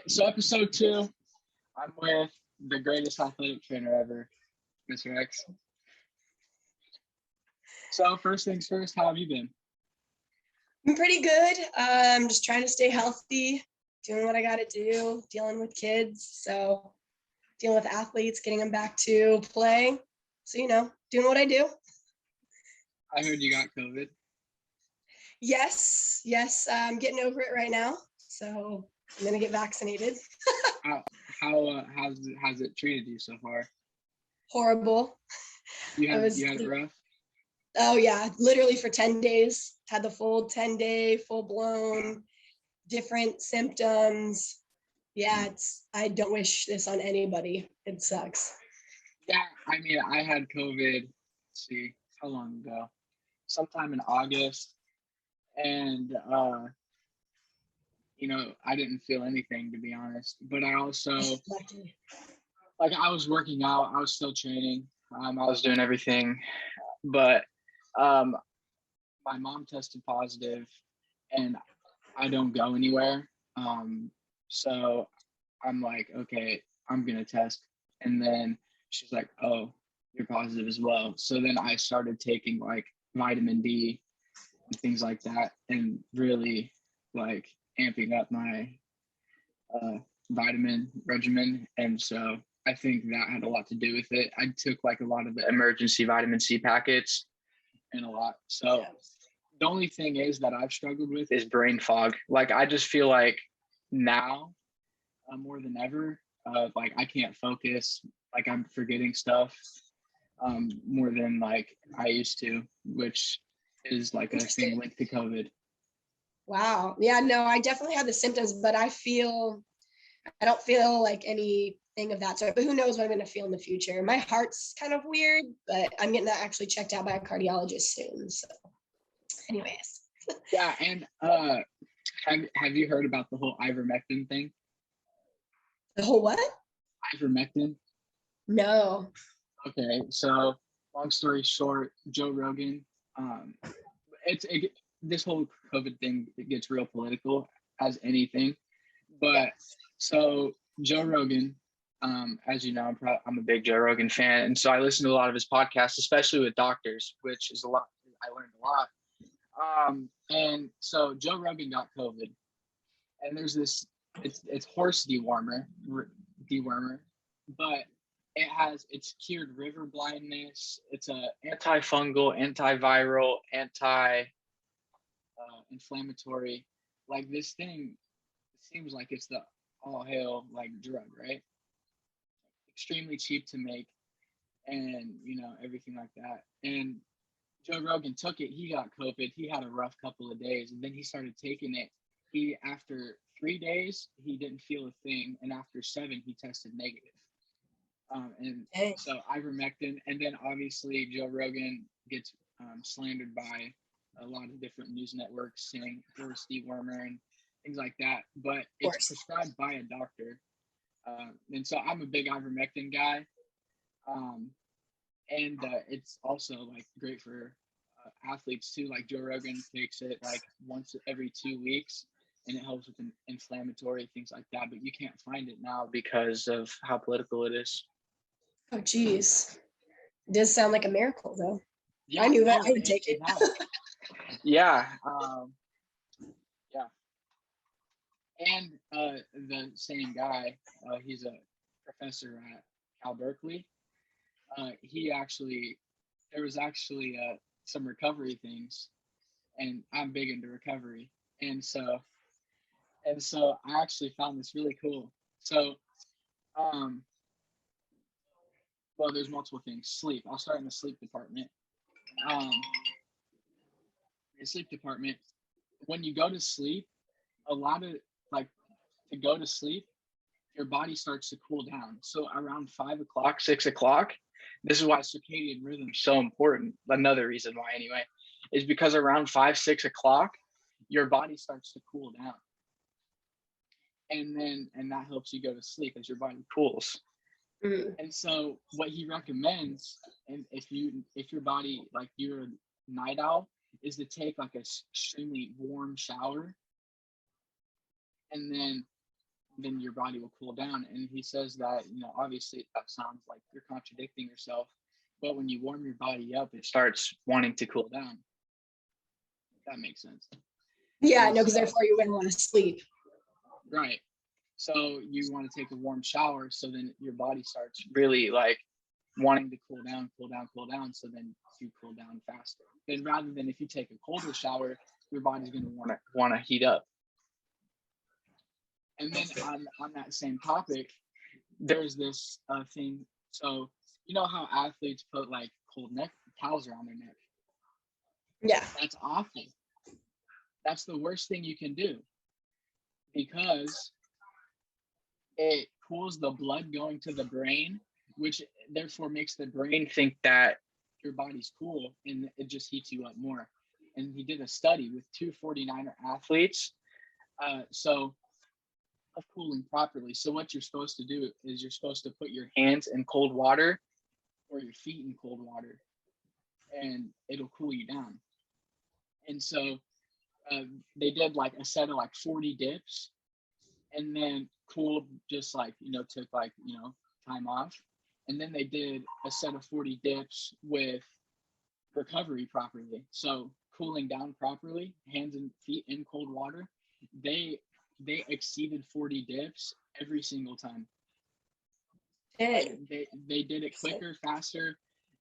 So episode 2, I'm with the greatest athletic trainer ever, Mr. X. So first things first, how have you been? I'm pretty good. I'm just trying to stay healthy, doing what I got to do, dealing with kids. So dealing with athletes, getting them back to play. So, doing what I do. I heard you got COVID. Yes. I'm getting over it right now. So I'm going to get vaccinated. How's it treated you so far? Horrible. You had it rough? Oh yeah, literally for 10 days. Had the full 10-day, full-blown, different symptoms. Yeah, I don't wish this on anybody. It sucks. Yeah, I mean, I had COVID, let's see, how long ago? Sometime in August. And, I didn't feel anything, to be honest. But I also, I was working out. I was still training. I was doing everything. But my mom tested positive, and I don't go anywhere. So I'm like, okay, I'm going to test. And then she's like, oh, you're positive as well. So then I started taking like vitamin D and things like that, and really like amping up my vitamin regimen. And so I think that had a lot to do with it. I took like a lot of the emergency vitamin C packets and a lot. So the only thing is that I've struggled with is brain fog. Like I just feel like now more than ever, like I can't focus, like I'm forgetting stuff more than like I used to, which is like a thing linked to COVID. Wow. Yeah, no, I definitely have the symptoms, but I don't feel like anything of that sort, but who knows what I'm going to feel in the future. My heart's kind of weird, but I'm getting that actually checked out by a cardiologist soon. So anyways. Yeah. And have you heard about the whole ivermectin thing? The whole what? Ivermectin? No. Okay. So long story short, Joe Rogan, this whole COVID thing, it gets real political as anything. But so Joe Rogan, as you know, I'm a big Joe Rogan fan. And so I listen to a lot of his podcasts, especially with doctors, which is a lot. I learned a lot. And so Joe Rogan got COVID. And there's this, it's horse dewormer, but it's cured river blindness. It's a antifungal, antiviral, inflammatory. Like this thing seems like it's the all hail like drug, right? Extremely cheap to make, and everything like that. And Joe Rogan took it. He got COVID. He had a rough couple of days, and then he started taking it. After 3 days, he didn't feel a thing, and after 7, he tested negative. So ivermectin, and then obviously Joe Rogan gets slandered by a lot of different news networks saying horse dewormer and things like that, but it's prescribed by a doctor. And so I'm a big ivermectin guy. And it's also like great for athletes too. Like Joe Rogan takes it like once every 2 weeks, and it helps with inflammatory things like that, but you can't find it now because of how political it is. Oh, geez. It does sound like a miracle, though. Yeah, I knew that. I would take it. Yeah. Yeah. And the same guy, he's a professor at Cal Berkeley. There was actually some recovery things, and I'm big into recovery. And so I actually found this really cool. So, well, there's multiple things. Sleep. I'll start in the sleep department. The sleep department, when you go to sleep, a lot of to go to sleep, your body starts to cool down. So around 5 o'clock, 6 o'clock, this is why circadian rhythm is so important. Another reason why, anyway, is because around 5, 6 o'clock, your body starts to cool down. And that helps you go to sleep as your body cools. Mm-hmm. And so what he recommends, and if your body, like you're a night owl, is to take like a extremely warm shower, and then then your body will cool down. And he says that, obviously that sounds like you're contradicting yourself, but when you warm your body up, it starts wanting to cool down. That makes sense. Yeah, no, because therefore you wouldn't want to sleep. Right. So you want to take a warm shower, so then your body starts really like wanting to cool down. So then you cool down faster. And rather than if you take a colder shower, your body's going to want to heat up. And then on that same topic, there's this thing. So you know how athletes put like cold neck towels around their neck? Yeah. That's awful. That's the worst thing you can do, because it cools the blood going to the brain, which therefore makes the brain think that your body's cool, and it just heats you up more. And he did a study with 2 49er athletes. Of cooling properly. So what you're supposed to do is you're supposed to put your hands in cold water or your feet in cold water, and it'll cool you down. And so they did like a set of like 40 dips, and then cooled, just like, took like, time off. And then they did a set of 40 dips with recovery properly. So cooling down properly, hands and feet in cold water. They exceeded 40 dips every single time. Like they did it quicker, faster,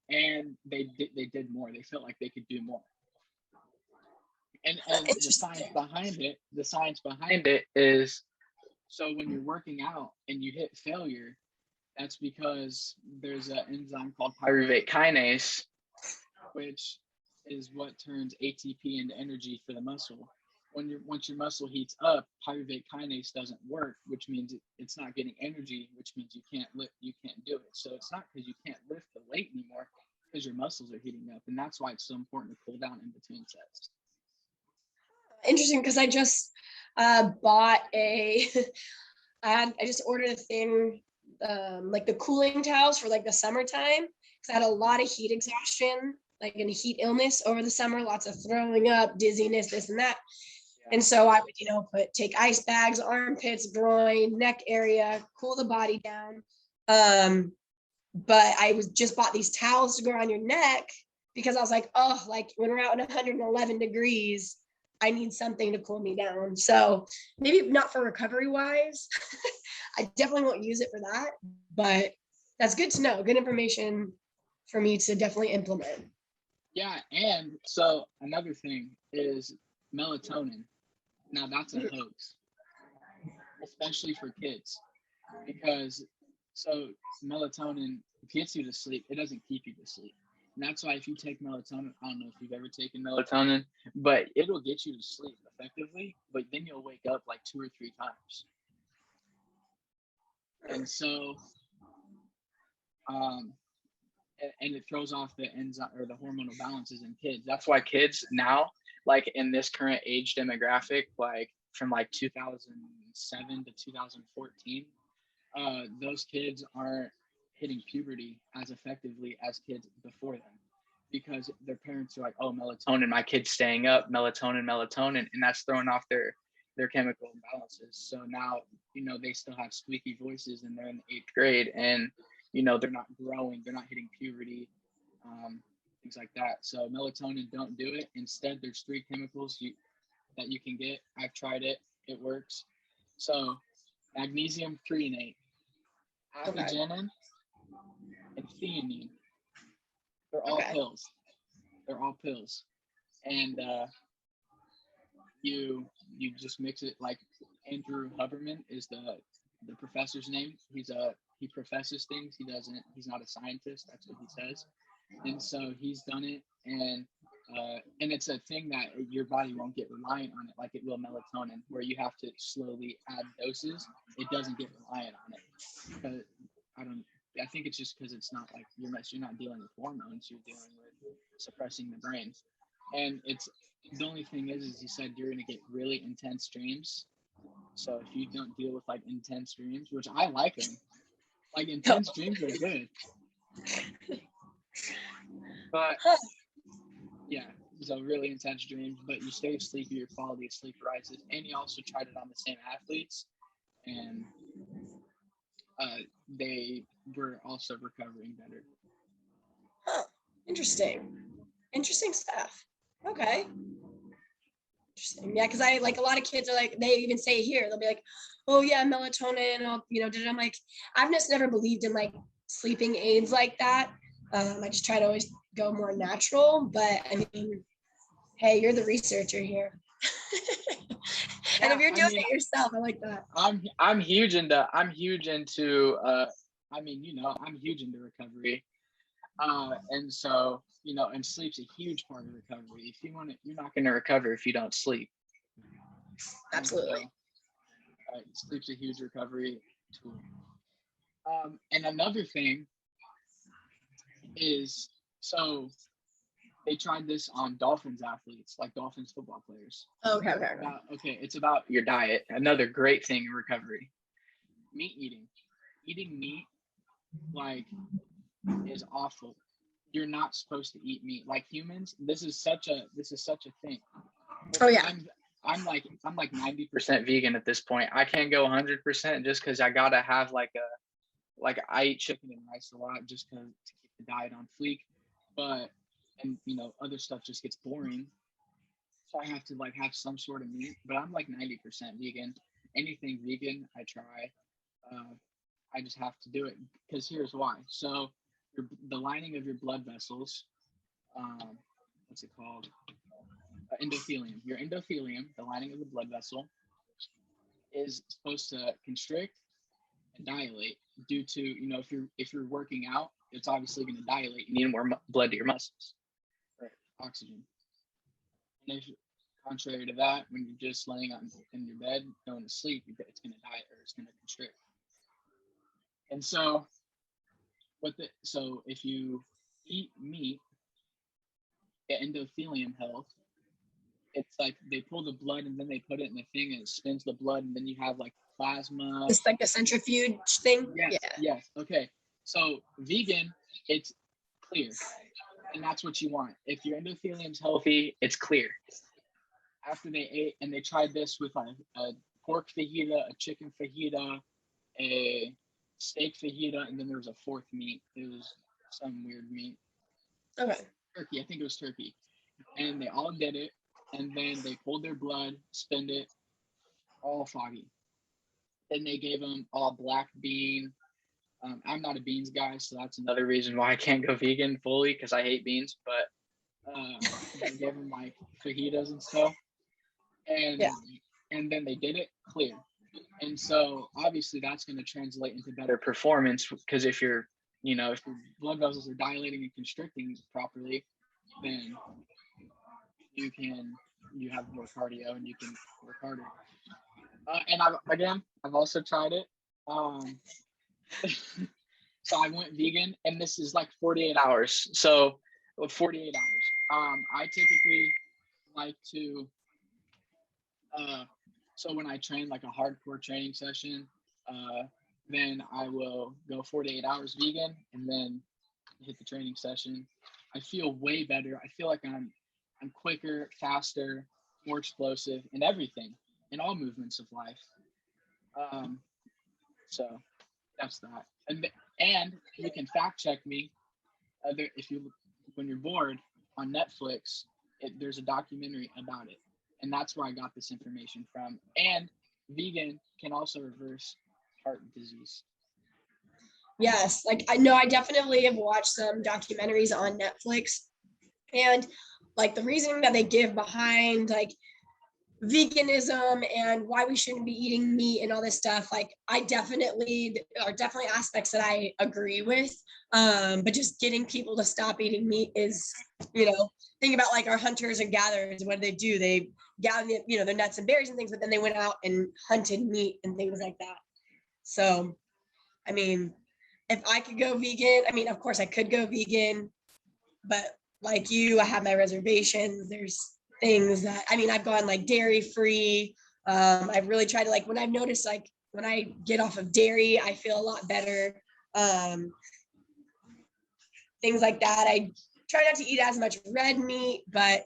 and they did more. They felt like they could do more. And the science behind it is, so when you're working out and you hit failure, that's because there's an enzyme called pyruvate kinase, which is what turns ATP into energy for the muscle. Once your muscle heats up, pyruvate kinase doesn't work, which means it's not getting energy, which means you can't do it. So it's not because you can't lift the weight anymore, because your muscles are heating up, and that's why it's so important to cool down in between sets. Interesting, because I just bought I just ordered a thing, like the cooling towels for like the summertime, because I had a lot of heat exhaustion, like in a heat illness over the summer, lots of throwing up, dizziness, this and that. Yeah. And so I would, take ice bags, armpits, groin, neck area, cool the body down. But I just bought these towels to go around your neck, because I was like, oh, like when we're out in 111 degrees, I need something to cool me down. So maybe not for recovery wise. I definitely won't use it for that, but that's good to know. Good information for me to definitely implement. Yeah. And so another thing is melatonin. Now that's a hoax, especially for kids, because so melatonin gets you to sleep. It doesn't keep you to sleep. And that's why if you take melatonin, I don't know if you've ever taken melatonin, but it'll get you to sleep effectively, but then you'll wake up like 2 or 3 times. And so, and it throws off the enzyme or the hormonal balances in kids. That's why kids now, like in this current age demographic, like from like 2007 to 2014, those kids aren't hitting puberty as effectively as kids before them, because their parents are like, oh, melatonin, my kid's staying up, melatonin, and that's throwing off their chemical imbalances. So now, they still have squeaky voices and they're in the 8th grade, and they're not growing, they're not hitting puberty, things like that. So melatonin, don't do it. Instead, there's 3 chemicals that you can get. I've tried it, it works. So magnesium threonate, apigenin, and theanine. They're all pills. And you just mix it. Like Andrew Huberman is the professor's name. He professes things. He's not a scientist. That's what he says. And so he's done it, and it's a thing that your body won't get reliant on it like it will melatonin, where you have to slowly add doses. It doesn't get reliant on it. But I think it's just because it's not like you're not dealing with hormones, you're dealing with suppressing the brain. And it's the only thing is he said you're gonna get really intense dreams. So if you don't deal with like intense dreams, which I like them, like intense dreams are good. But yeah, so really intense dreams, but you stay sleepy, your quality of sleep rises, and you also tried it on the same athletes, and they were also recovering better. Huh. Interesting stuff. Okay. Interesting. Yeah, because I like a lot of kids are like, they even say here, they'll be like, oh yeah, melatonin, I'm like, I've just never believed in like sleeping aids like that. I just try to always go more natural, but I mean, hey, you're the researcher here. And if you're doing it yourself, I like that. I'm huge into I'm huge into recovery. And so, and sleep's a huge part of recovery. If you want it, you're not going to recover if you don't sleep. Absolutely. Sleep's a huge recovery tool. And another thing is, so they tried this on Dolphins athletes, like Dolphins football players. Okay. It's about your diet. Another great thing in recovery. Meat eating meat, like, is awful. You're not supposed to eat meat. Like humans, this is such a thing. Oh yeah. I'm like 90% vegan at this point. I can't go 100% just because I gotta have I eat chicken and rice a lot just to keep the diet on fleek. But other stuff just gets boring. So I have to have some sort of meat. But I'm 90% vegan. Anything vegan, I try. I just have to do it because here's why. So the lining of your blood vessels, what's it called? Endothelium. Your endothelium, the lining of the blood vessel, is supposed to constrict and dilate due to, if you're working out, it's obviously going to dilate. You need more blood to your muscles, or oxygen. And if contrary to that, when you're just laying in your bed going to sleep, it's going to dilate or it's going to constrict. And so if you eat meat, the endothelium health, it's like they pull the blood and then they put it in the thing and it spins the blood and then you have plasma. It's like a centrifuge thing. Yes, yeah. Yes. Okay. So vegan, it's clear. And that's what you want. If your endothelium's healthy, it's clear. After they ate, and they tried this with a pork fajita, a chicken fajita, a steak fajita, and then there was a fourth meat. It was some weird meat. Okay. Turkey. I think it was turkey. And they all did it. And then they pulled their blood, spinned it, all foggy. Then they gave them all black bean. I'm not a beans guy, so that's another reason why I can't go vegan fully because I hate beans. But they gave them fajitas and stuff. And then they did it clear. And so obviously that's going to translate into better performance because if your blood vessels are dilating and constricting properly, then you have more cardio and you can work harder. And I've also tried it. So I went vegan, and this is 48 hours. So 48 hours. I typically like to. So when I train a hardcore training session, then I will go 48 hours vegan, and then hit the training session. I feel way better. I feel like I'm quicker, faster, more explosive in everything, in all movements of life. So that's that. And you can fact check me. When you're bored on Netflix, there's a documentary about it, and that's where I got this information from. And vegan can also reverse heart disease. Yes, I know I definitely have watched some documentaries on Netflix, and the reasoning that they give behind veganism and why we shouldn't be eating meat and all this stuff, there are definitely aspects that I agree with, but just getting people to stop eating meat is, think about our hunters and gatherers. What do? They gather their nuts and berries and things, but then they went out and hunted meat and things like that. So I mean, if I could go vegan, of course I could go vegan, but like you, I have my reservations. There's things that, I've gone dairy free. I've really tried to when I've noticed, when I get off of dairy, I feel a lot better. Things like that. I try not to eat as much red meat, but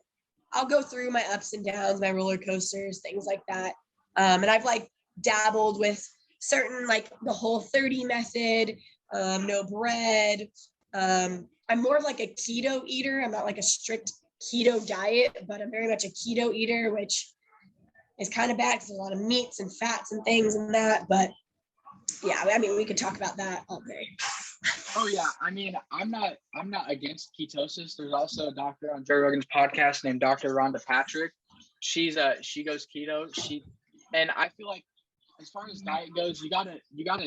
I'll go through my ups and downs, my roller coasters, things like that. And I've dabbled with certain, like the Whole30 method, no bread. I'm more of like a keto eater. I'm not like a strict keto diet, but I'm very much a keto eater, which is kind of bad because there's a lot of meats and fats and things and that. But yeah, I mean, we could talk about that all day. Oh yeah, I mean, I'm not against ketosis. There's also a doctor on Joe Rogan's podcast named Dr. Rhonda Patrick. She goes keto. And I feel like as far as diet goes, you gotta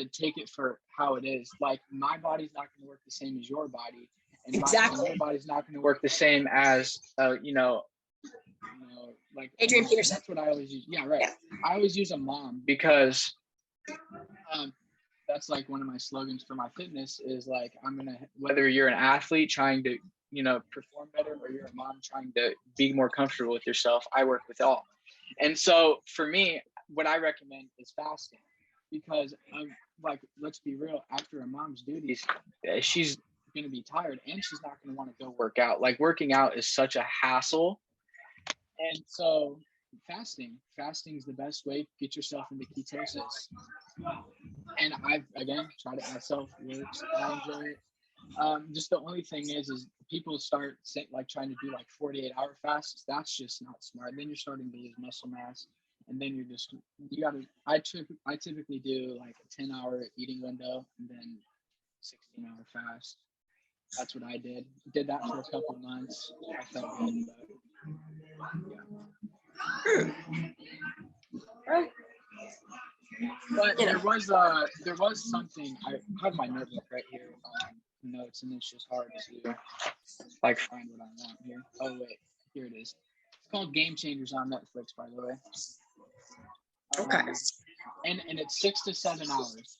take it for how it is. Like my body's not gonna work the same as your body, and your body's not gonna work the same as like Adrian Peterson. That's what I always use. Yeah, right. Yeah. I always use a mom because that's like one of my slogans for my fitness is like, whether you're an athlete trying to, perform better, or you're a mom trying to be more comfortable with yourself, I work with all. And so for me, what I recommend is fasting, because like, let's be real, after a mom's duties, she's going to be tired and she's not going to want to go work out. Like working out is such a hassle. And so fasting is the best way to get yourself into ketosis. And I've, again, tried it myself. It works. I enjoy it. Just the only thing is people start trying to do like 48-hour fasts. That's just not smart. Then you're starting to lose muscle mass, and then I typically do like a 10-hour eating window and then 16-hour fast. That's what I did. Did that for a couple of months. I felt good, but there was something. I have my notebook right here, notes, and it's just hard to like find what I want here. Oh wait, here it is. It's called Game Changers on Netflix, by the way. Okay. And it's 6 to 7 hours.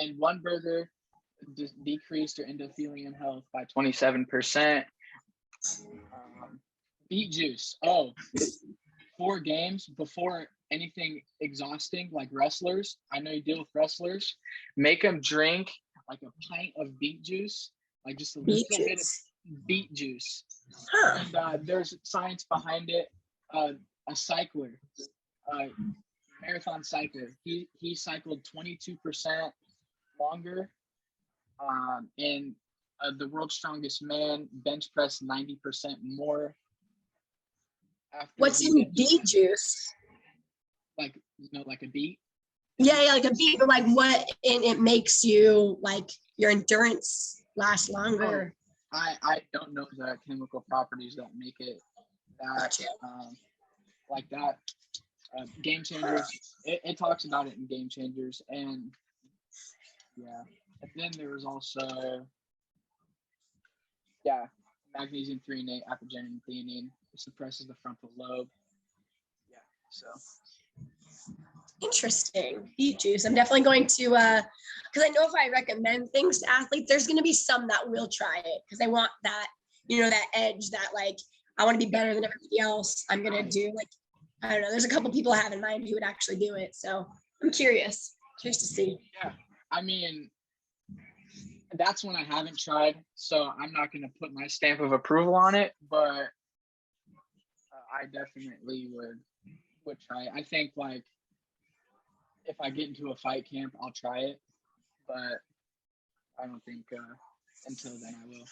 And one burger decreased your endothelium health by 27%. Beet juice. 4 games before anything exhausting, like wrestlers. I know you deal with wrestlers. Make them drink like a pint of beet juice, like just a little bit of beet juice. Huh. And there's science behind it. A cycler, marathon cycler, he cycled 22% longer. And the world's strongest man bench pressed 90% more. What's in beet juice? Like, like a beet? Yeah, like a beet, but like what it makes you, like your endurance last longer. I don't know the chemical properties that make it that like that. Game Changers, it talks about it in Game Changers, and yeah. And then there was also magnesium threonate, apigenin, and theanine. It suppresses the frontal lobe. Yeah, so. Interesting. Beet juice. I'm definitely going to, because I know if I recommend things to athletes, there's going to be some that will try it because they want that, that edge, that like, I want to be better than everybody else. I'm going to do like, I don't know. There's a couple people I have in mind who would actually do it. So I'm curious to see. Yeah. I mean, that's one I haven't tried. So I'm not going to put my stamp of approval on it, but I definitely would try it. I think like if I get into a fight camp, I'll try it, but I don't think until then I will.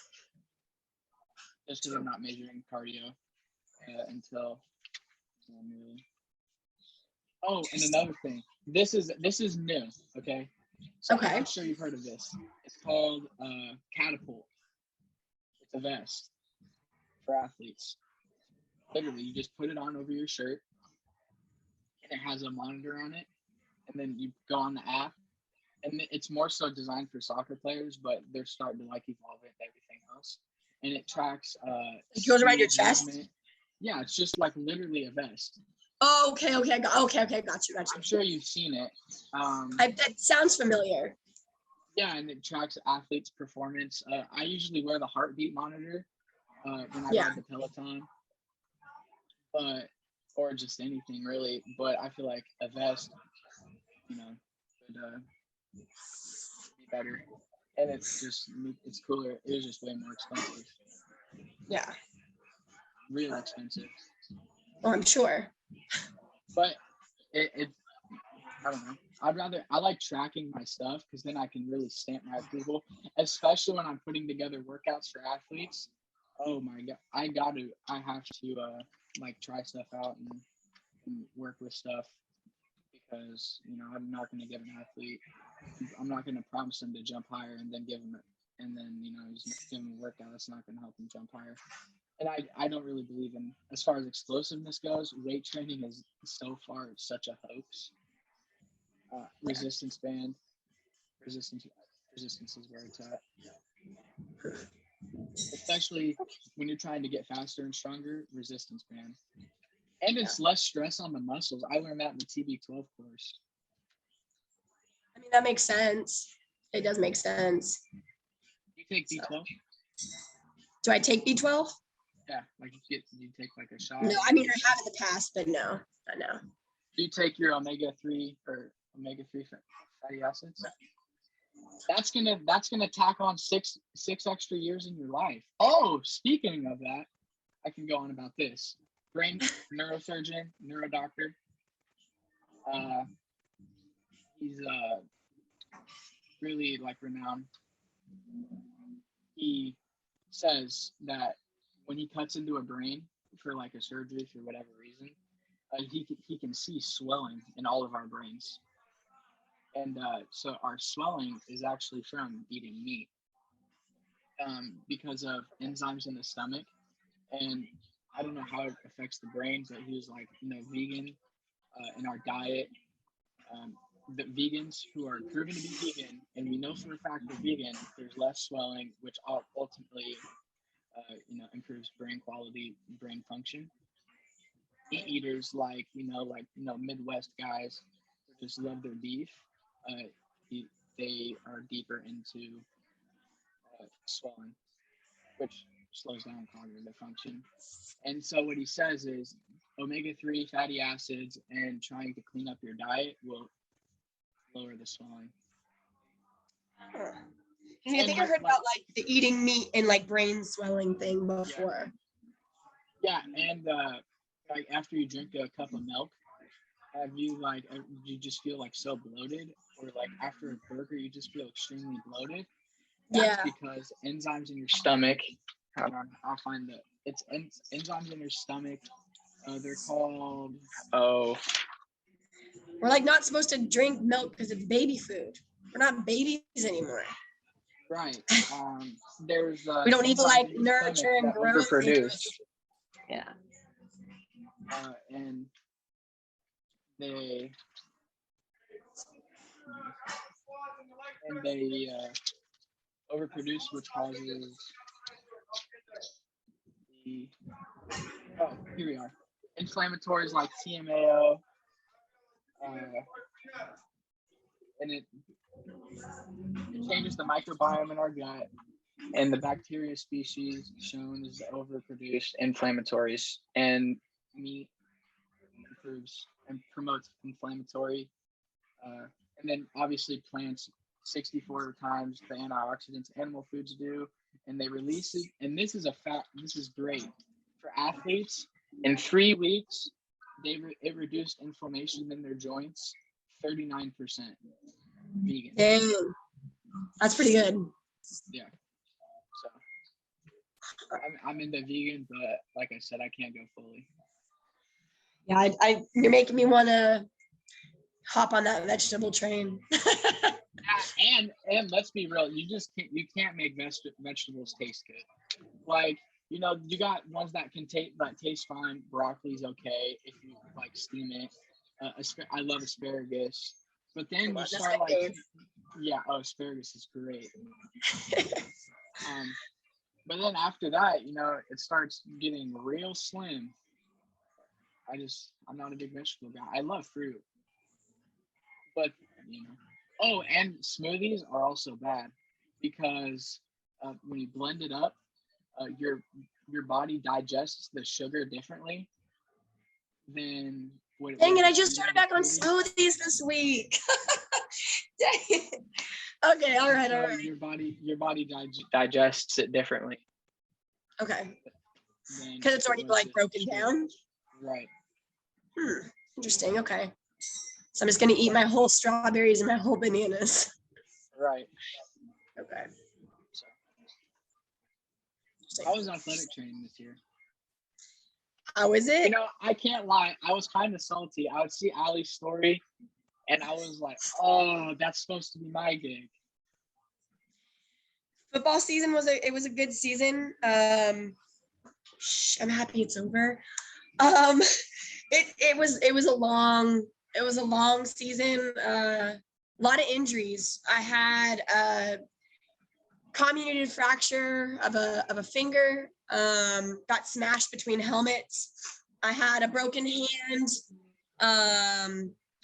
Just because I'm not measuring cardio until. Oh, and another thing. This is new. Okay. So okay. I'm sure you've heard of this. It's called Catapult. It's a vest for athletes. Literally, you just put it on over your shirt, and it has a monitor on it, and then you go on the app, and it's more so designed for soccer players, but they're starting to like evolve it and everything else. And it tracks. It goes around your chest. Movement. Yeah, it's just like literally a vest. Oh, okay, got you. I'm sure you've seen it. That sounds familiar. Yeah, and it tracks athletes' performance. I usually wear the heartbeat monitor when I ride the Peloton, or just anything really. But I feel like a vest, would be better, and it's cooler. It was just way more expensive. Yeah. Real expensive. Oh, I'm sure. But it I don't know. I like tracking my stuff because then I can really stamp my approval, especially when I'm putting together workouts for athletes. Oh my God. I have to like try stuff out and work with stuff because, I'm not going to give an athlete, I'm not going to promise them to jump higher and then give them it. And then, just give them a workout that's not going to help them jump higher. And I don't really believe in, as far as explosiveness goes, weight training is so far such a hoax. Resistance band, resistance is where it's at. Especially when you're trying to get faster and stronger, resistance band. And it's less stress on the muscles. I learned that in the TB12 course. I mean, that makes sense. It does make sense. You take B12? Do I take B12? Yeah, like you take like a shot. No, I mean, I have in the past, but no, I know. Do you take your omega-3 or omega-3 fatty acids? That's gonna tack on six extra years in your life. Oh, speaking of that, I can go on about this. Brain neurosurgeon, neurodoctor. He's really like renowned. He says that when he cuts into a brain for like a surgery for whatever reason, he can see swelling in all of our brains. And so our swelling is actually from eating meat because of enzymes in the stomach. And I don't know how it affects the brain, but he was like, vegan in our diet. The vegans who are proven to be vegan, and we know for a fact they're vegan, there's less swelling, which ultimately, improves brain quality, brain function. Meat eaters like Midwest guys who just love their beef, they are deeper into swelling, which slows down cognitive function. And so what he says is omega-3 fatty acids and trying to clean up your diet will lower the swelling. And I think I heard about like the eating meat and like brain swelling thing before. Yeah, and like after you drink a cup of milk, you just feel like so bloated, or like after a burger you just feel extremely bloated? That's because enzymes in your stomach. I'll find it's enzymes in your stomach. They're called. We're like not supposed to drink milk because it's baby food. We're not babies anymore. Right. There's. We don't need to like nurture and grow. Overproduce. Yeah. And they overproduce, which causes here we are. Inflammatories like TMAO, and it changes the microbiome in our gut, and the bacteria species shown as overproduced inflammatories, and meat improves and promotes inflammatory, and then obviously plants 64 times the antioxidants animal foods do, and they release it. And this is this is great for athletes. In 3 weeks, it reduced inflammation in their joints 39%. Vegan. Dang. That's pretty good. Yeah. So I'm into vegan, but like I said, I can't go fully. Yeah, you're making me want to hop on that vegetable train. and let's be real, you can't make vegetables taste good. Like, you got ones that taste fine. Broccoli's okay if you like steam it. I love asparagus, but then you start like, asparagus is great. But then after that, it starts getting real slim. I'm not a big vegetable guy. I love fruit, but and smoothies are also bad because when you blend it up, your body digests the sugar differently than what. Dang it! I just started back on smoothies this week. Dang it. Okay, all right. Your body digests it differently. Okay. Because it's already like broken down. Right. Interesting. Okay. So I'm just going to eat my whole strawberries and my whole bananas. Right. Okay. So I was athletic training this year. How is it? You know, I can't lie. I was kind of salty. I would see Allie's story, and I was like, "Oh, that's supposed to be my gig." Football season was a good season. I'm happy it's over. It was a long season. A lot of injuries. I had a comminuted fracture of a finger. Got smashed between helmets. I had a broken hand. I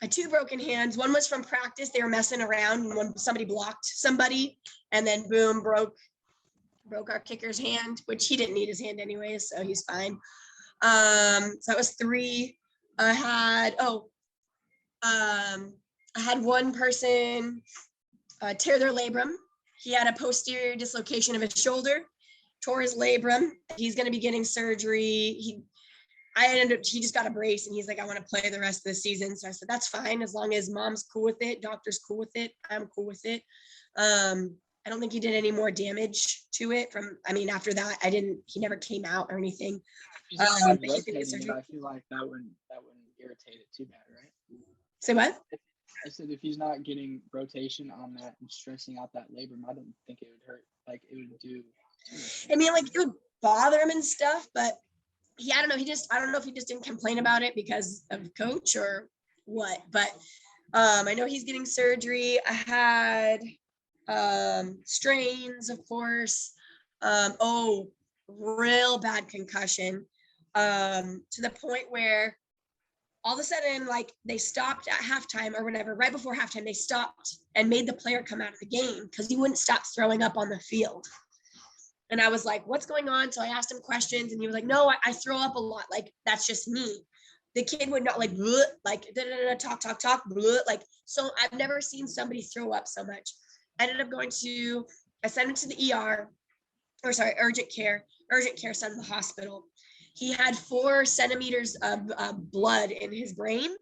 had 2 broken hands. One was from practice. They were messing around, and when somebody blocked somebody, and then boom, broke our kicker's hand, which he didn't need his hand anyway, so he's fine. So that was 3. I had one person tear their labrum. He had a posterior dislocation of his shoulder, tore his labrum. He's going to be getting surgery. He just got a brace, and he's like, I want to play the rest of the season. So I said, that's fine. As long as mom's cool with it, doctor's cool with it, I'm cool with it. I don't think he did any more damage to it after that, he never came out or anything. I feel like that wouldn't irritate it too bad, right? Say what? I said if he's not getting rotation on that and stressing out that labrum, I don't think it would hurt. Like it would do. It would bother him and stuff, but I don't know if he just didn't complain about it because of coach or what. But I know he's getting surgery. I had strains, of course. Real bad concussion. To the point where all of a sudden, like, they stopped at halftime or whatever, right before halftime, they stopped and made the player come out of the game because he wouldn't stop throwing up on the field. And I was like, what's going on? So I asked him questions, and he was like, no, I throw up a lot. Like, that's just me. The kid would not talk, like, so I've never seen somebody throw up so much. I sent him to the urgent care, sent him to the hospital. He had 4 centimeters of blood in his brain.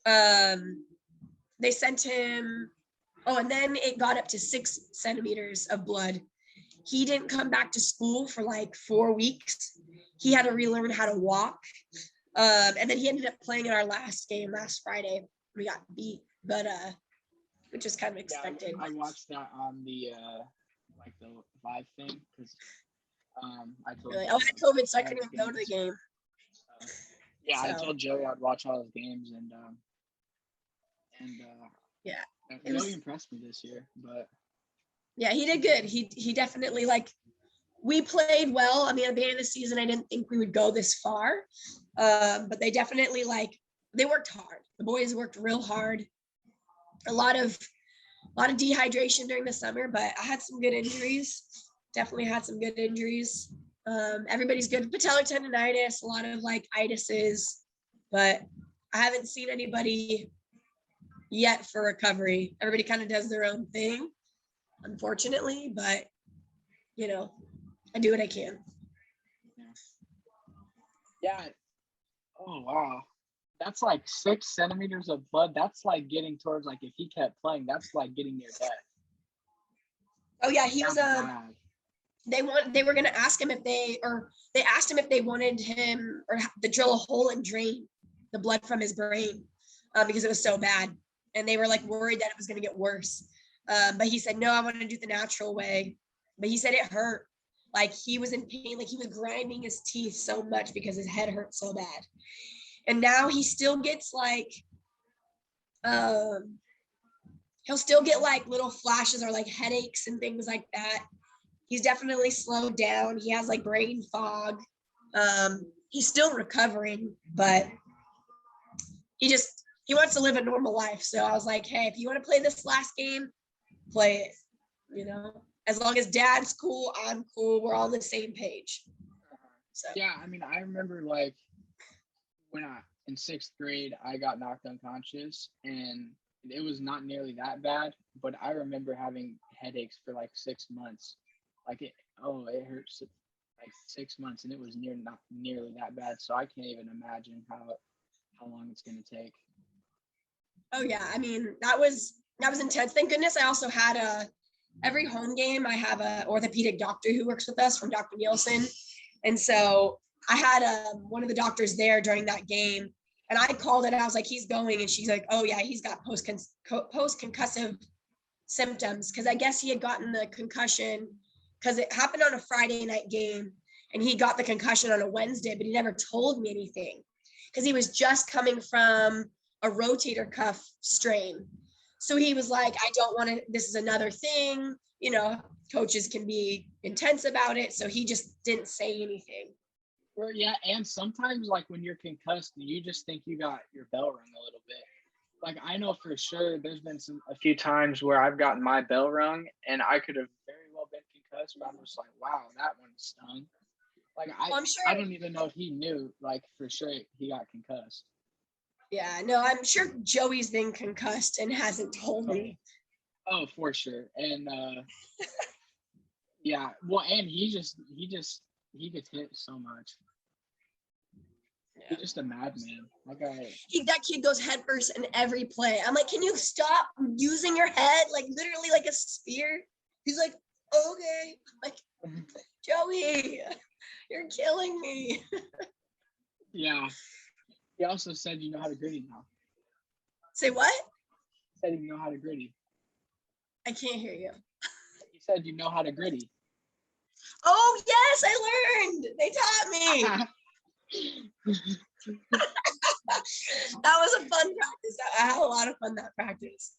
They sent him, and then it got up to 6 centimeters of blood. He didn't come back to school for like 4 weeks. He had to relearn how to walk. And then he ended up playing in our last game last Friday. We got beat, but which is kind of expected. I watched that on the the live thing because I told really? I had COVID, so I couldn't even go to the game. I told Joey I'd watch all his games, and it really impressed me this year. But yeah, he did good. He definitely, we played well. I mean, at the end of the season, I didn't think we would go this far, but they definitely they worked hard. The boys worked real hard. A lot of dehydration during the summer, but I had some good injuries. Definitely had some good injuries. Everybody's good. Patellar tendonitis, a lot of itises, but I haven't seen anybody yet for recovery. Everybody kind of does their own thing, unfortunately, but I do what I can. Yeah. Oh, wow. That's 6 centimeters of blood. That's getting towards if he kept playing, that's getting near death. Oh yeah, he was they were going to ask him they asked him if they wanted him or to drill a hole and drain the blood from his brain because it was so bad, and they were worried that it was going to get worse. But he said, no, I want to do it the natural way. But he said it hurt. He was in pain. He was grinding his teeth so much because his head hurt so bad. And now he still gets he'll still get little flashes or headaches and things like that. He's definitely slowed down. He has brain fog. He's still recovering, but he wants to live a normal life. So I was like, hey, if you want to play this last game, play it, as long as dad's cool, I'm cool. We're all on the same page. So yeah, I mean, I remember when in 6th grade, I got knocked unconscious, and it was not nearly that bad, but I remember having headaches for 6 months. It hurts 6 months, and it was not nearly that bad. So I can't even imagine how long it's going to take. Oh yeah, I mean that was intense. Thank goodness I also had every home game I have a orthopedic doctor who works with us from Dr. Nielsen, and so I had one of the doctors there during that game, and I called it. I was like, he's going, and she's like, oh yeah, he's got post concussive symptoms because I guess he had gotten the concussion because it happened on a Friday night game, and he got the concussion on a Wednesday, but he never told me anything because he was just coming from a rotator cuff strain. So he was like, I don't want to, this is another thing, coaches can be intense about it. So he just didn't say anything. Well, yeah, and sometimes like when you're concussed, you just think you got your bell rung a little bit. Like I know for sure there's been a few times where I've gotten my bell rung and I could have very well been concussed, but I'm just like, wow, that one stung. Like I'm sure, I don't even know if he knew, like for sure he got concussed. Yeah, no, I'm sure Joey's been concussed and hasn't told me. Oh, for sure. And yeah, well, and he gets hit so much. Yeah. He's just a madman. That kid goes headfirst in every play. I'm like, can you stop using your head like literally like a spear? He's like, okay. I'm like, Joey, you're killing me. Yeah. He also said you know how to gritty now. Say what? He said you know how to gritty. I can't hear you. He said you know how to gritty. Oh yes, I learned. They taught me. That was a fun practice. I had a lot of fun that practice.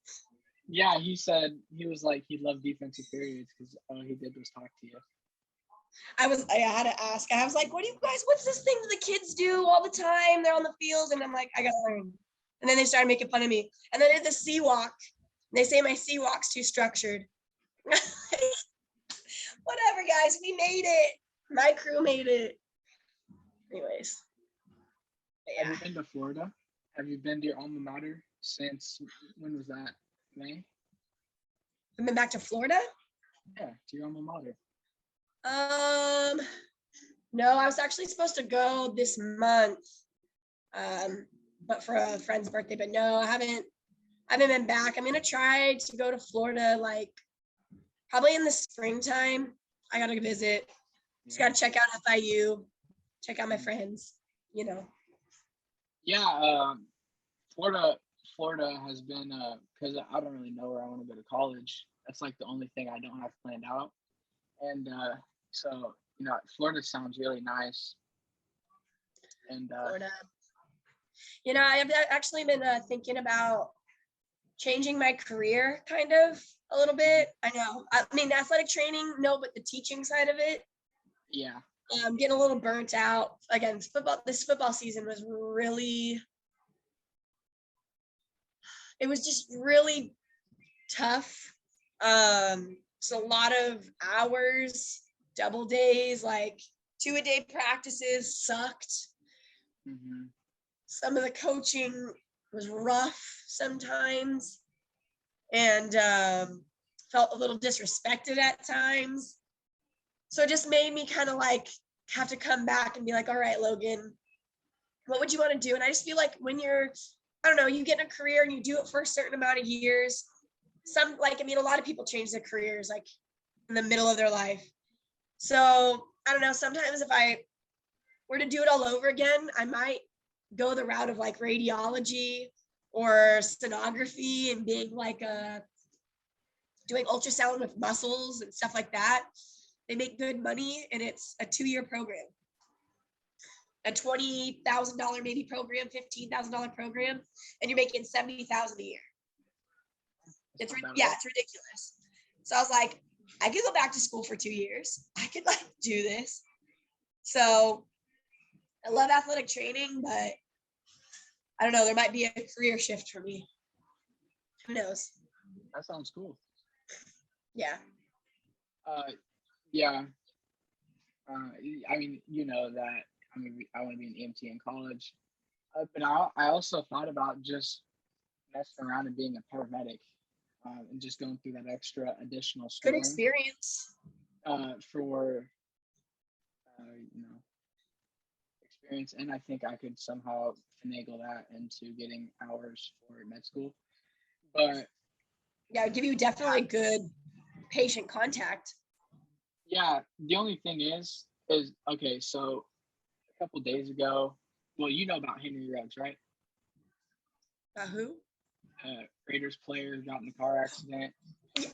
Yeah, he said he was like he loved defensive periods because all he did was talk to you. I had to ask. I was like, what's this thing that the kids do all the time? They're on the field. And I'm like, I gotta learn. And then they started making fun of me. And then I did the sea walk. They say my sea walk's too structured. Whatever, guys, we made it. My crew made it. Anyways. Yeah. Have you been to Florida? Have you been to your alma mater since, when was that? May? I've been back to Florida? Yeah, to your alma mater. No, I was actually supposed to go this month, but for a friend's birthday. But no, I haven't been back. I'm gonna try to go to Florida, like probably in the springtime. I gotta visit. Just gotta check out FIU, check out my friends. Yeah, Florida has been because I don't really know where I want to go to college. That's like the only thing I don't have planned out, and so Florida sounds really nice. And Florida. I've actually been thinking about changing my career kind of a little bit. I know. I mean, athletic training, no, but the teaching side of it. Yeah. I'm getting a little burnt out. Again, this football season was it was just really tough. It's a lot of hours, double days, like 2-a-day practices sucked. Mm-hmm. Some of the coaching was rough sometimes and felt a little disrespected at times. So it just made me kind of like have to come back and be like, all right, Logan, what would you want to do? And I just feel like when you get in a career and you do it for a certain amount of years, a lot of people change their careers like in the middle of their life. So I don't know, sometimes if I were to do it all over again, I might go the route of like radiology or sonography and being like doing ultrasound with muscles and stuff like that. They make good money and it's a 2-year program. A $20,000 maybe program, $15,000 program, and you're making $70,000 a year. It's ridiculous. So I was like, I could go back to school for 2 years. I could like do this. So I love athletic training, but I don't know. There might be a career shift for me. Who knows? That sounds cool. Yeah. Yeah. I mean, that I want to be an EMT in college, but I also thought about just messing around and being a paramedic, and just going through that extra additional schooling. Good experience. For experience, and I think I could somehow finagle that into getting hours for med school. But Yeah, it would give you definitely good patient contact. yeah, the only thing is okay. So a couple days ago, well, you know about Henry Ruggs, right? Who? Raiders player got in a car accident.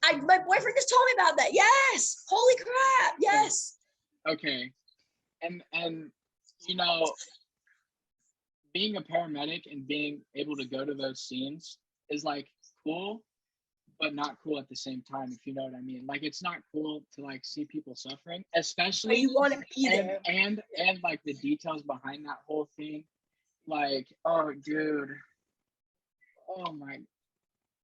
My boyfriend just told me about that. Yes. Holy crap. Yes. Okay, and you know, being a paramedic and being able to go to those scenes is like cool, but not cool at the same time, if you know what I mean. Like it's not cool to like see people suffering, But especially you want to be and there. and like the details behind that whole thing. Like, oh dude, oh my,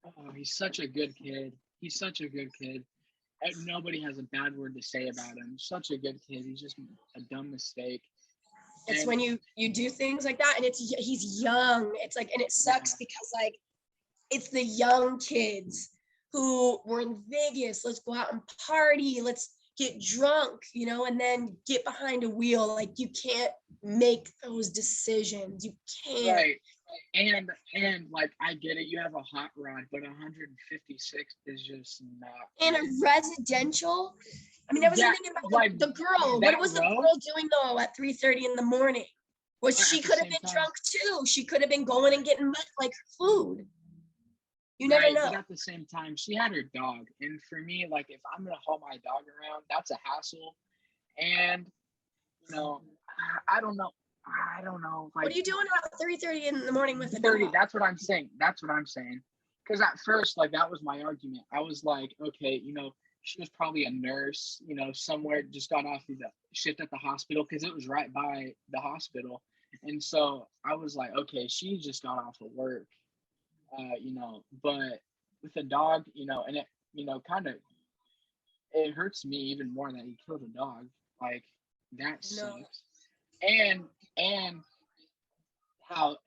oh he's such a good kid. He's such a good kid. And nobody has a bad word to say about him. Such a good kid. He's just a dumb mistake. It's And when you do things like that, and he's young. It's like, and it sucks yeah, because like it's the young kids who were in Vegas. Let's go out and party. Let's get drunk, and then get behind a wheel. Like you can't make those decisions. You can't. right. And like I get it, you have a hot rod, but 156 is just not In a it. residential. I mean, I wasn't Yeah, thinking about like the girl. that What was the row. girl doing though at 3:30 in the morning? Was But she at the could have same been time, drunk too. She could have been going and getting like food. You never right? But know. at the same time, she had her dog, and for me, like if I'm gonna haul my dog around, that's a hassle. And you know, I don't know. I don't know. What Like are you doing at 3:30 in the morning with a 30. dog? That's what I'm saying. That's what I'm saying. Because at first, like that was my argument. I was like, okay, she was probably a nurse, somewhere just got off the shift at the hospital because it was right by the hospital. And so I was like, okay, she just got off of work, but with a dog, and it, kind of, it hurts me even more that he killed a dog. Like that No. sucks. And and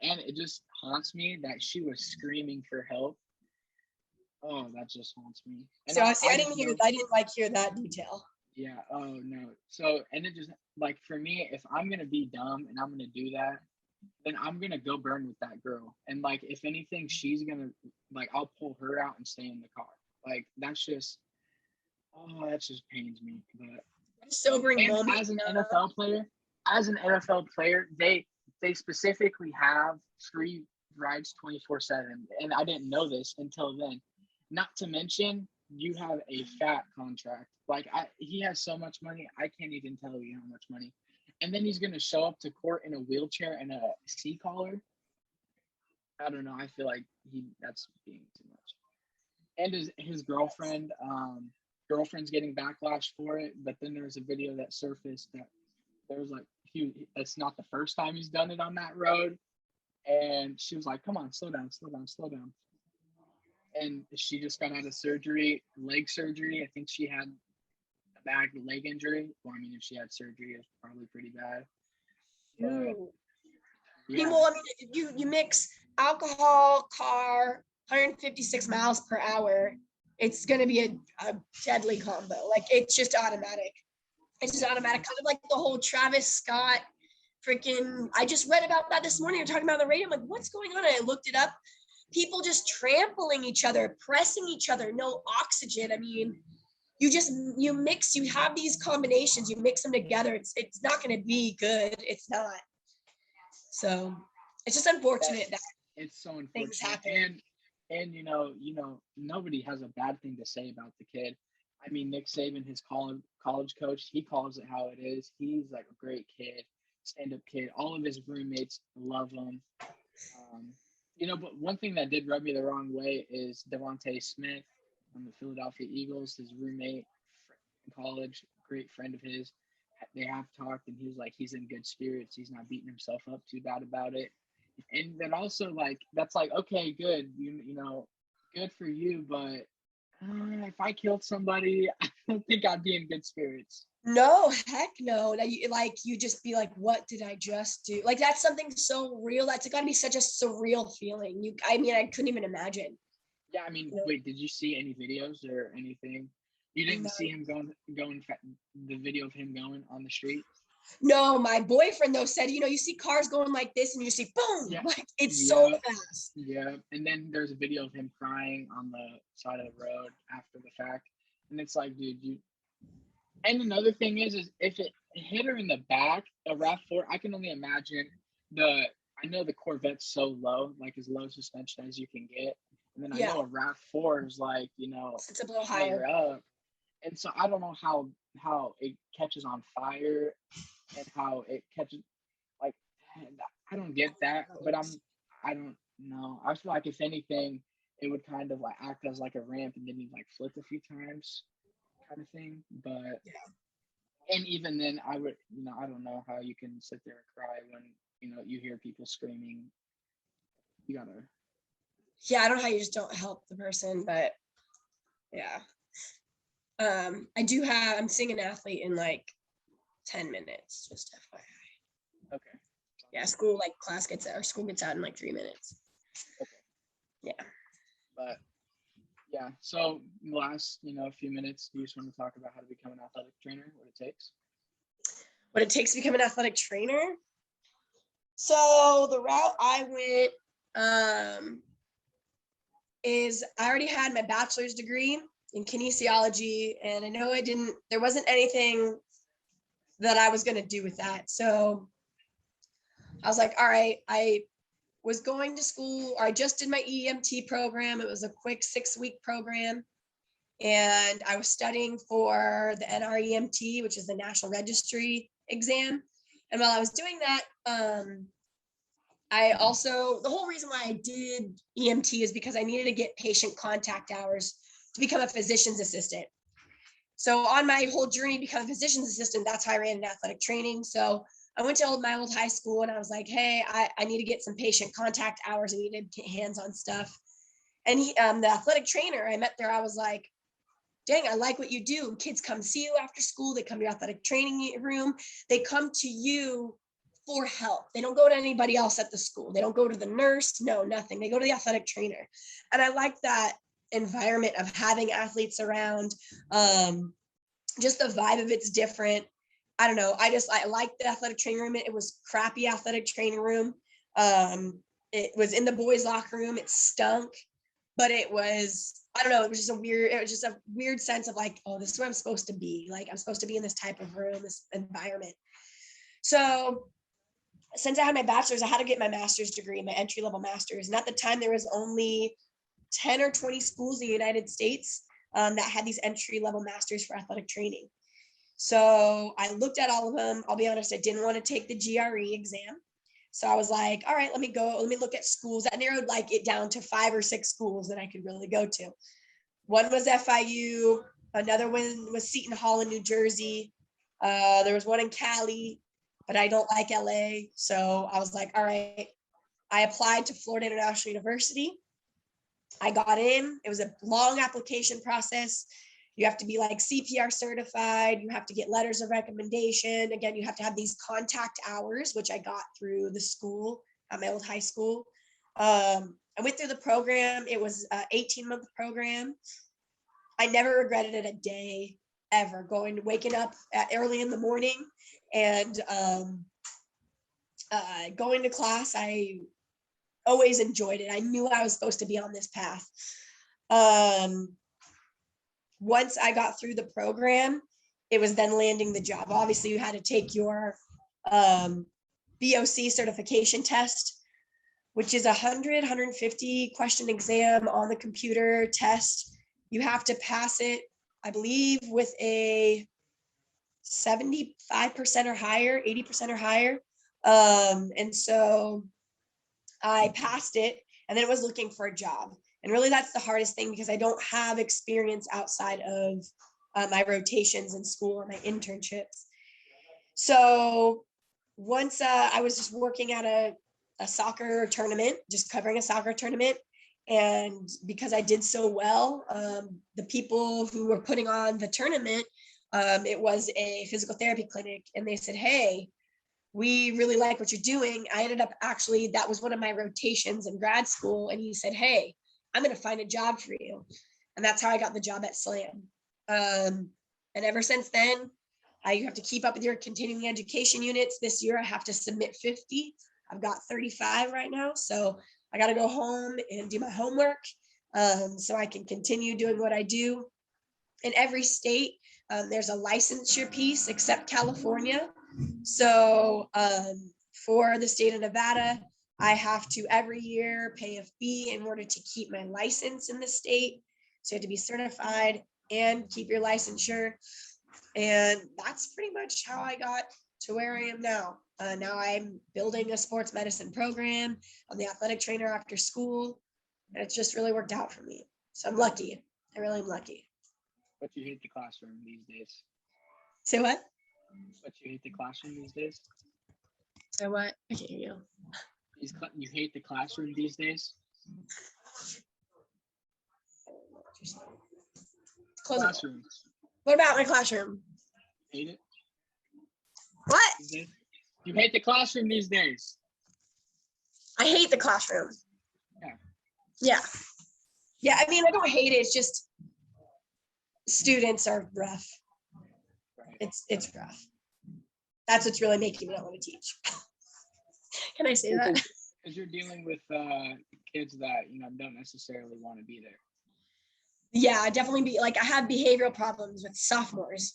it just haunts me that she was screaming for help. Oh, that just haunts me. And So I see. I I just didn't hear. know, I didn't like hear that detail. yeah. Oh no. So and it just like for me, if I'm gonna be dumb and I'm gonna do that, then I'm gonna go burn with that girl. And like if anything, she's gonna like I'll pull her out and stay in the car. Like that just pains me. But What a sobering and moment. as an NFL player, they specifically have free rides 24/7, and I didn't know this until then. Not to mention, you have a fat contract. Like he has so much money, I can't even tell you how much money. And then he's gonna show up to court in a wheelchair and a C collar. I don't know. I feel like that's being too much. And his girlfriend's getting backlash for it. But then there's a video that surfaced that there was like that's not the first time he's done it on that road. And she was like, "Come on, slow down, slow down, slow down." And she just got out of surgery, leg surgery. I think she had a bad leg injury. Well, I mean, if she had surgery, it's probably pretty bad. But yeah, Well, I mean, you mix alcohol, car, 156 miles per hour. It's going to be a deadly combo. Like it's just automatic. It's just automatic. Kind of like the whole Travis Scott freaking. I just read about that this morning. You're talking about the radio. I'm like, what's going on? And I looked it up. People just trampling each other, pressing each other, no oxygen. I mean, you have these combinations, you mix them together. It's not going to be good. It's not. So it's just unfortunate that it's so things unfortunate. happen. And nobody has a bad thing to say about the kid. I mean, Nick Saban, his college coach, he calls it how it is. He's like a great kid, stand-up kid. All of his roommates love him. But one thing that did rub me the wrong way is Devontae Smith from the Philadelphia Eagles, his roommate in college, great friend of his. They have talked, and he was like, he's in good spirits. He's not beating himself up too bad about it. And then also, like, that's like, okay, good, good for you. But if I killed somebody, I don't think I'd be in good spirits. No, heck no. You just be like, what did I just do? Like that's something so real. That's got to be such a surreal feeling. I couldn't even imagine. Yeah, I mean, wait, did you see any videos or anything? You didn't see him going the video of him going on the street? No, my boyfriend though said, you see cars going like this and you see boom, Yeah. like it's Yeah. so fast. Yeah. And then there's a video of him crying on the side of the road after the fact. And it's like, dude, and another thing is if it hit her in the back, a RAV4, I can only imagine I know the Corvette's so low, like as low suspension as you can get. And then I know a RAV4 is like, It's a little higher higher. up. And so I don't know how it catches on fire and how it catches, like, I don't get that, but I don't know. I feel like if anything, it would kind of like act as like a ramp and then you like flip a few times kind of thing. But and even then I would, I don't know how you can sit there and cry when, you hear people screaming. You gotta. Yeah, I don't know how you just don't help the person, but yeah. I'm seeing an athlete in like 10 minutes, just FYI. Okay. Yeah, school gets out in like 3 minutes. Okay. Yeah. But yeah, so in the last, few minutes, do you just want to talk about how to become an athletic trainer, what it takes? What it takes to become an athletic trainer? So the route I went is I already had my bachelor's degree in kinesiology, and I know there wasn't anything that I was going to do with that. So I was like, all right, I was going to school, or I just did my EMT program. It was a quick 6-week program. And I was studying for the NREMT, which is the National Registry exam. And while I was doing that, the whole reason why I did EMT is because I needed to get patient contact hours to become a physician's assistant. So on my whole journey to become a physician's assistant, that's how I ran in athletic training. So I went to my old high school and I was like, hey, I need to get some patient contact hours. I needed to get hands-on stuff. And the athletic trainer I met there, I was like, dang, I like what you do. Kids come see you after school. They come to your athletic training room. They come to you for help. They don't go to anybody else at the school. They don't go to the nurse. No, nothing. They go to the athletic trainer. And I like that environment of having athletes around. Just the vibe of it's different. I don't know. I like the athletic training room. It was crappy athletic training room. It was in the boys' locker room. It stunk, but it was, I don't know. It was just a weird sense of like, oh, this is where I'm supposed to be. Like I'm supposed to be in this type of room, this environment. So since I had my bachelor's, I had to get my master's degree, my entry-level master's. And at the time there was only 10 or 20 schools in the United States that had these entry-level masters for athletic training. So I looked at all of them. I'll be honest, I didn't want to take the GRE exam. So I was like, all right, let me look at schools. That narrowed it down to 5 or 6 schools that I could really go to. One was FIU. Another one was Seton Hall in New Jersey. There was one in Cali, but I don't like LA. So I was like, all right. I applied to Florida International University. I got in. It was a long application process. You have to be CPR certified. You have to get letters of recommendation. Again, you have to have these contact hours, which I got through the school at my old high school. I went through the program. It was an 18-month program. I never regretted it a day ever, waking up early in the morning and going to class. I always enjoyed it. I knew I was supposed to be on this path. Once I got through the program, it was then landing the job. Obviously, you had to take your BOC certification test, which is 150 question exam on the computer test. You have to pass it, I believe, with a 75% or higher, 80% or higher. And so I passed it, and then it was looking for a job. And really that's the hardest thing because I don't have experience outside of my rotations in school or my internships. So once I was just working at a soccer tournament, just covering a soccer tournament. And because I did so well, the people who were putting on the tournament, it was a physical therapy clinic. And they said, hey, we really like what you're doing. I ended up that was one of my rotations in grad school. And he said, hey, I'm going to find a job for you. And that's how I got the job at SLAM. And ever since then, You have to keep up with your continuing education units. This year I have to submit 50. I've got 35 right now. So I got to go home and do my homework so I can continue doing what I do. In every state, there's a licensure piece except California. So for the state of Nevada, I have to every year pay a fee in order to keep my license in the state. So you have to be certified and keep your licensure. And that's pretty much how I got to where I am now. Now I'm building a sports medicine program. I'm the athletic trainer after school. And it's just really worked out for me. So I'm lucky. I really am lucky. But you hate the classroom these days. Say what? But you hate the classroom these days? Say what? I can't hear you. You hate the classroom these days? Close Classroom. What about my classroom? Hate it? What? You hate the classroom these days? I hate the classroom. Yeah. Yeah. Yeah, I mean, I don't hate it. It's just students are rough. Right. It's rough. That's what's really making me not want to teach. Can I say that? Because you're dealing with kids that don't necessarily want to be there. Yeah, I definitely I have behavioral problems with sophomores.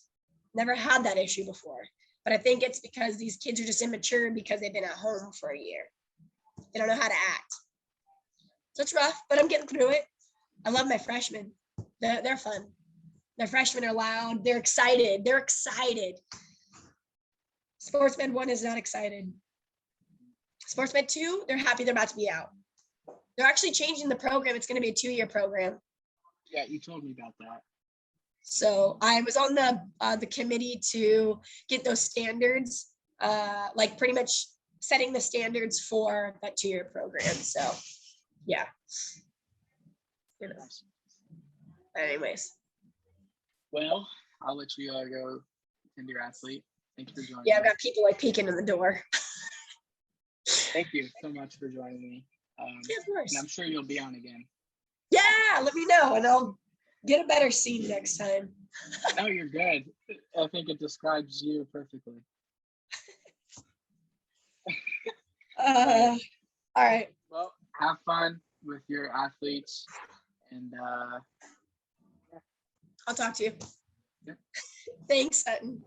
Never had that issue before, but I think it's because these kids are just immature because they've been at home for a year. They don't know how to act. So it's rough, but I'm getting through it. I love my freshmen. They're fun. The freshmen are loud. They're excited. They're excited. Sports Med 1 is not excited. Sports Med 2, they're happy they're about to be out. They're actually changing the program. It's going to be a 2-year program. Yeah, you told me about that. So I was on the committee to get those standards, pretty much setting the standards for that 2-year program. So, yeah. Anyways. Well, I'll let you go attend your athlete. Thank you for joining. Yeah, I've got people peeking in the door. Thank you so much for joining me. Yeah, of course. And I'm sure you'll be on again. Yeah, let me know and I'll get a better scene next time. No, you're good. I think it describes you perfectly. All right. Well, have fun with your athletes and I'll talk to you. Yep. Thanks, Sutton.